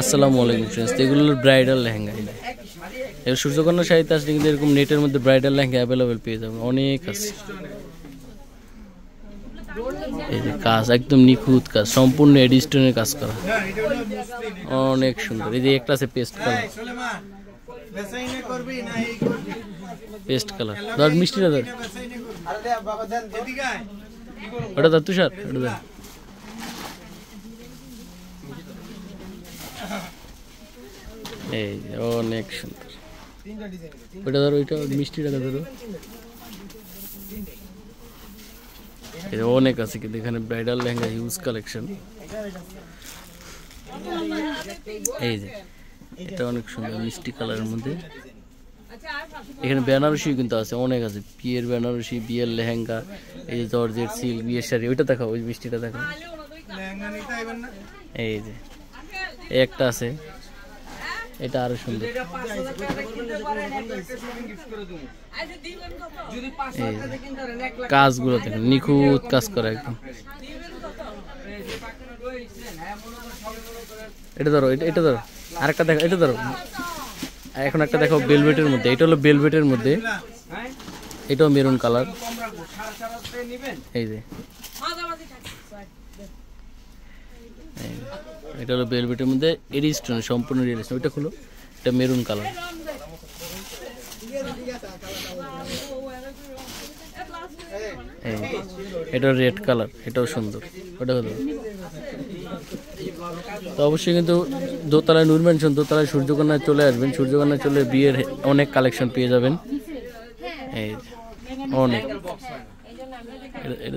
আসসালামু আলাইকুম ফ্রেন্ডস, এগুলো ব্রাইডাল লেহেঙ্গা। এর সূর্যকন্যা শাড়িতে আসলে কিন্তু এরকম নেটের মধ্যে ব্রাইডাল লেহেঙ্গা অ্যাভেলেবেল পেয়ে যাবেন, অনেক আছে। এই যে কাজ একদম নিখুঁত কাজ, সম্পূর্ণ এডি স্টোনের কাজ করা, অনেক সুন্দর। এই যে একটা আছে পেস্ট কালার, পেস্ট কালার। ধর মিষ্টিটা ধর, ওটা ধর তুষার, ওটা ধর। এই যে অনেক সুন্দর, ওইটা ধরো, ওইটা মিষ্টিটা ধরো। অনেক আছে কিন্তু এখানে ব্রাইডাল লেহেঙ্গা হিউজ কালেকশন। এই যে এটা অনেক সুন্দর মিষ্টি কালারের মধ্যে। এখানে বেনারসি কিন্তু আছে, অনেক আছে। বিয়ের বেনারসি, বিয়ের লেহেঙ্গা, এই যে জর্জেট সিল্ক, বিয়ের শাড়ি। ওইটা দেখাও, ওই মিষ্টিটা দেখাও। এই যে একটা আছে, এটা আরো সুন্দর। কাজগুলো দেখেন, নিখুঁত কাজ করা একদম। এটা ধরো, এটা ধরো, আরেকটা দেখো, এটা ধরো। এখন একটা দেখো বেলভেটের মধ্যে, এটা হলো বেলভেটের মধ্যে, এটাও মেরুন কালার। এই যে এটা হলো বেলভেটের মধ্যে এডি স্টোন, সম্পূর্ণ রিয়েল স্টোন। ওইটা হলো, এটা মেরুন কালার। এটা রেড কালার, এটাও সুন্দর। ওটা হলো তো অবশ্যই কিন্তু দোতলায় নূর ম্যানশন, দোতলায় সূর্যকন্যায় চলে আসবেন। সূর্যকন্যায় চলে বিয়ের অনেক কালেকশন পেয়ে যাবেন। এই অনেক, এটা